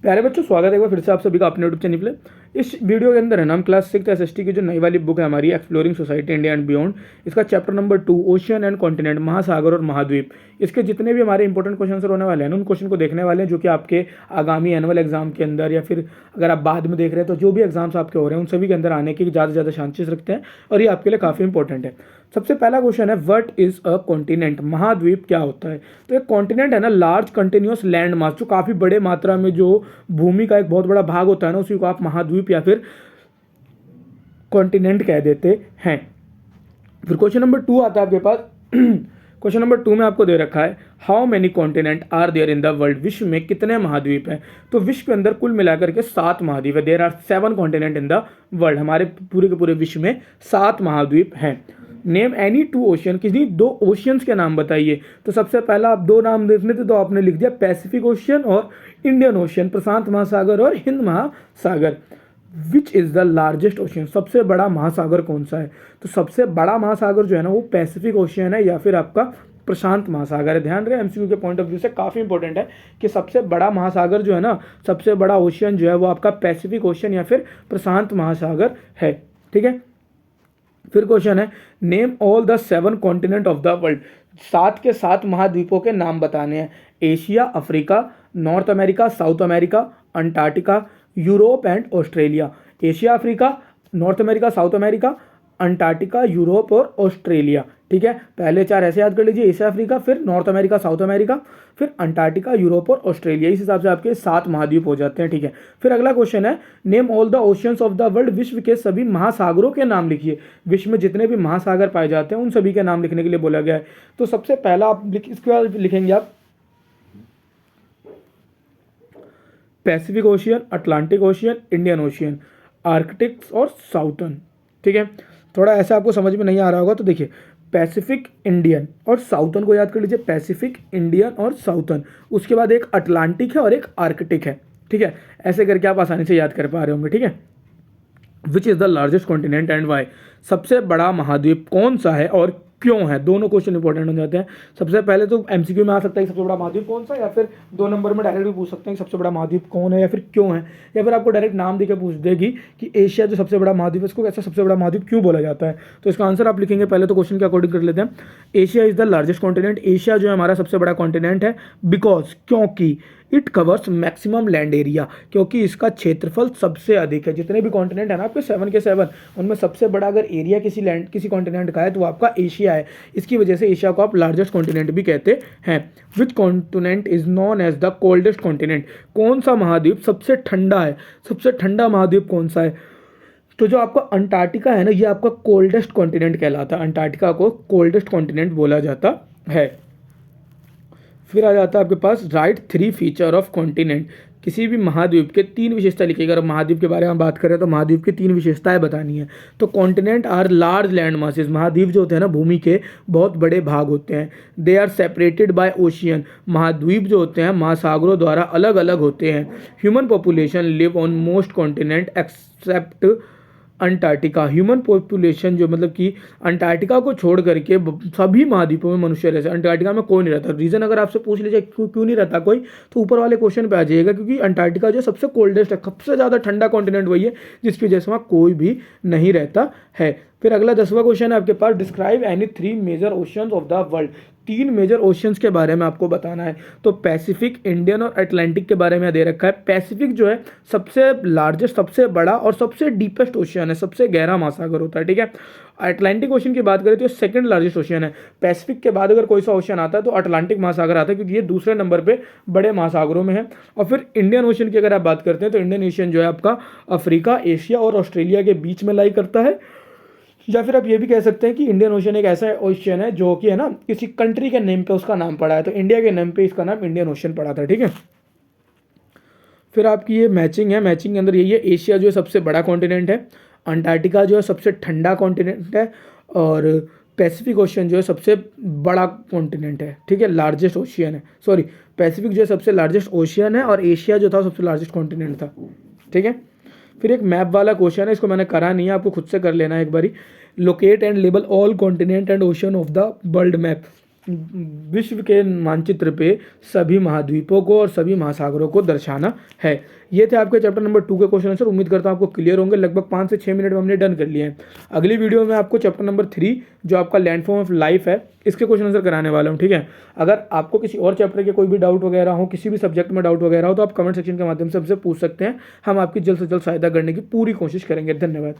प्यारे बच्चों, स्वागत है एक बार फिर से आप सभी का अपने यूट्यूब चैनल पे। इस वीडियो के अंदर है ना हम क्लास 6 एसएसटी की जो नई वाली बुक है हमारी exploring society India and beyond, इसका chapter number 2 ocean and continent, महासागर और महाद्वीप, इसके जितने भी हमारे इंपॉर्टेंट क्वेश्चन होने वाले हैं उन क्वेश्चन को देखने वाले हैं जो कि आपके आगामी एनुअल एग्जाम के अंदर या फिर अगर आप बाद में देख रहे हैं तो जो भी एग्जाम्स आपके हो रहे हैं उन सभी के अंदर आने की ज़्यादा से ज़्यादा चांसेस रखते हैं और ये आपके लिए काफ़ी इंपॉर्टेंट है। सबसे पहला क्वेश्चन है व्हाट इज अ कॉन्टिनेंट, महाद्वीप क्या होता है। तो एक कॉन्टिनेंट है ना लार्ज कंटिन्यूअस लैंड मास, जो काफ़ी बड़े मात्रा में जो भूमि का एक बहुत बड़ा भाग होता है ना, उसी को आप महाद्वीप या फिर कॉन्टिनेंट कह देते हैं। फिर क्वेश्चन नंबर 2 आता है आपके पास। क्वेश्चन नंबर 2 में आपको दे रखा है how many continent are there in the world, विश्व में कितने महाद्वीप हैं। तो विश्व के अंदर कुल मिलाकर के 7 महाद्वीप है। There are 7 continent in the world, हमारे पूरे के पूरे विश्व में 7 महाद्वीप हैं। नेम एनी 2 ओशियन, किसी 2 ओशियंस के नाम बताइए। तो सबसे पहला आप 2 नाम देखने थे तो आपने लिख दिया पैसिफिक ओशियन और इंडियन ओशियन, प्रशांत महासागर और हिंद महासागर। विच इज़ द लार्जेस्ट ओशियन, सबसे बड़ा महासागर कौन सा है। तो सबसे बड़ा महासागर जो है ना वो पैसिफिक ओशियन है या फिर आपका प्रशांत महासागर है। ध्यान रहे एमसीक्यू के पॉइंट ऑफ व्यू से काफ़ी इंपॉर्टेंट है कि सबसे बड़ा महासागर जो है ना, सबसे बड़ा ओशियन जो है वो आपका पैसिफिक ओशियन या फिर प्रशांत महासागर है। ठीक है। फिर क्वेश्चन है name all the 7 continent of the world, 7 के 7 महाद्वीपों के नाम बताने हैं। Asia, Africa, north America, south America, Antarctica, Europe and Australia. Asia, Africa, north America, south America, Antarctica, Europe और ऑस्ट्रेलिया। ठीक है, पहले 4 ऐसे याद कर लीजिए, एशिया, अफ्रीका, फिर नॉर्थ अमेरिका, साउथ अमेरिका, फिर अंटार्कटिका, यूरोप और ऑस्ट्रेलिया। इस हिसाब से आपके 7 महाद्वीप हो जाते हैं। ठीक है। फिर अगला क्वेश्चन है name all the oceans of the world, विश्व के सभी महासागरों के नाम लिखिए। विश्व में जितने भी महासागर पाए जाते हैं उन सभी के नाम लिखने के लिए बोला गया है। तो सबसे पहला आप इसके बाद लिखेंगे आप Pacific ocean, Atlantic ocean, Indian ocean, Arctic और साउथर्न। ठीक है, थोड़ा ऐसा आपको समझ में नहीं आ रहा होगा तो देखिए पैसिफिक, इंडियन और साउथर्न को याद कर लीजिए, पैसिफिक, इंडियन और साउथर्न। उसके बाद एक अटलांटिक है और एक आर्कटिक है। ठीक है, ऐसे करके आप आसानी से याद कर पा रहे होंगे। ठीक है। Which is the largest continent and why, सबसे बड़ा महाद्वीप कौन सा है और क्यों है। दोनों क्वेश्चन इंपॉर्टेंट हो जाते हैं। सबसे पहले तो एमसीक्यू में आ सकता है कि सबसे बड़ा महाद्वीप कौन सा, या फिर 2 नंबर में डायरेक्ट भी पूछ सकते हैं कि सबसे बड़ा महाद्वीप कौन है या फिर क्यों है, या फिर आपको डायरेक्ट नाम देकर पूछ देगी कि एशिया जो सबसे बड़ा महाद्वीप है इसको कैसे सबसे बड़ा महाद्वीप क्यों बोला जाता है। तो इसका आंसर आप लिखेंगे पहले तो क्वेश्चन के अकॉर्डिंग कर लेते हैं। Asia is the largest continent, Asia जो है हमारा सबसे बड़ा कॉन्टिनेंट है। बिकॉज, क्योंकि it covers maximum land area, क्योंकि इसका क्षेत्रफल सबसे अधिक है। जितने भी कॉन्टिनेंट है ना आपके 7 के 7, उनमें सबसे बड़ा अगर एरिया किसी कॉन्टिनेंट का है तो वो आपका एशिया है। इसकी वजह से एशिया को आप लार्जेस्ट कॉन्टिनेंट भी कहते हैं। Which continent is known as the coldest continent, कौन सा महाद्वीप सबसे ठंडा है। सबसे ठंडा महाद्वीप कौन सा है। तो जो आपका अंटार्कटिका है ना, ये आपका कोल्डेस्ट कॉन्टिनेंट कहलाता है। अंटार्कटिका को कोल्डेस्ट कॉन्टिनेंट बोला जाता है। फिर आ जाता है आपके पास राइट 3 फीचर ऑफ कॉन्टिनेंट, किसी भी महाद्वीप के 3 विशेषता लिखिएगा। अगर महाद्वीप के बारे में बात करें तो महाद्वीप की 3 विशेषताएं बतानी है। तो continent are large land masses, महाद्वीप जो होते हैं ना भूमि के बहुत बड़े भाग होते हैं। They are separated by ocean, महाद्वीप जो होते हैं महासागरों द्वारा अलग अलग होते हैं। Human population live on most continent except Antarctica, human population जो मतलब कि अंटार्कटिका को छोड़ करके सभी महाद्वीपों में मनुष्य रहते हैं। अंटार्कटिका में कोई नहीं रहता। रीज़न अगर आपसे पूछ लीजिए क्यों नहीं रहता कोई, तो ऊपर वाले क्वेश्चन पे आ जाइएगा, क्योंकि अंटार्कटिका जो सबसे कोल्डेस्ट है, सबसे ज़्यादा ठंडा कॉन्टिनेंट वही है जिसकी वजह से वहाँ कोई भी नहीं रहता है। फिर अगला 10वां क्वेश्चन है आपके पास describe any 3 major oceans of the world, 3 major oceans के बारे में आपको बताना है। तो पैसिफिक, इंडियन और अटलांटिक के बारे में दे रखा है। पैसिफिक जो है सबसे लार्जेस्ट, सबसे बड़ा और सबसे डीपेस्ट ओशियन है, सबसे गहरा महासागर होता है। ठीक है। अटलांटिक ओशियन की बात करें तो सेकंड लार्जेस्ट ओशियन है। पैसिफिक के बाद अगर कोई सा ओशियन आता है तो अटलांटिक महासागर आता है, क्योंकि ये दूसरे नंबर पे बड़े महासागरों में है। और फिर इंडियन ओशियन की अगर आप बात करते हैं तो इंडियन ओशियन जो है आपका अफ्रीका, एशिया और ऑस्ट्रेलिया के बीच में लाई करता है। या फिर आप ये भी कह सकते हैं कि इंडियन ओशियन एक ऐसा ओशियन है जो कि है ना किसी कंट्री के नेम पे उसका नाम पड़ा है। तो इंडिया के नेम पे इसका नाम इंडियन ओशियन पड़ा था। ठीक है। फिर आपकी ये मैचिंग है, मैचिंग के अंदर यही है, एशिया जो है सबसे बड़ा कॉन्टिनेंट है, अंटार्कटिका जो है सबसे ठंडा कॉन्टिनेंट है, और पैसिफिक ओशियन जो है सबसे बड़ा कॉन्टिनेंट है। ठीक है, लार्जेस्ट ओशियन है। सॉरी, पैसिफिक जो है सबसे लार्जेस्ट ओशियन है और एशिया जो था सबसे लार्जेस्ट कॉन्टिनेंट था। ठीक है। फिर एक मैप वाला क्वेश्चन है, इसको मैंने करा नहीं है, आपको खुद से कर लेना है एक बारी। Locate and label all continent and ocean of the world map, विश्व के मानचित्र पे सभी महाद्वीपों को और सभी महासागरों को दर्शाना है। ये थे आपके चैप्टर नंबर 2 के क्वेश्चन आंसर। उम्मीद करता हूँ आपको क्लियर होंगे। लगभग 5 से 6 मिनट में हमने डन कर लिए हैं। अगली वीडियो में आपको चैप्टर नंबर 3 जो आपका लैंडफॉर्म ऑफ लाइफ है इसके क्वेश्चन आंसर कराने वाला हूँ, ठीक है। अगर आपको किसी और चैप्टर के कोई भी डाउट वगैरह हो, किसी भी सब्जेक्ट में डाउट वगैरह हो, तो आप कमेंट सेक्शन के माध्यम से हमसे पूछ सकते हैं। हम आपकी जल्द से जल्द सहायता करने की पूरी कोशिश करेंगे। धन्यवाद।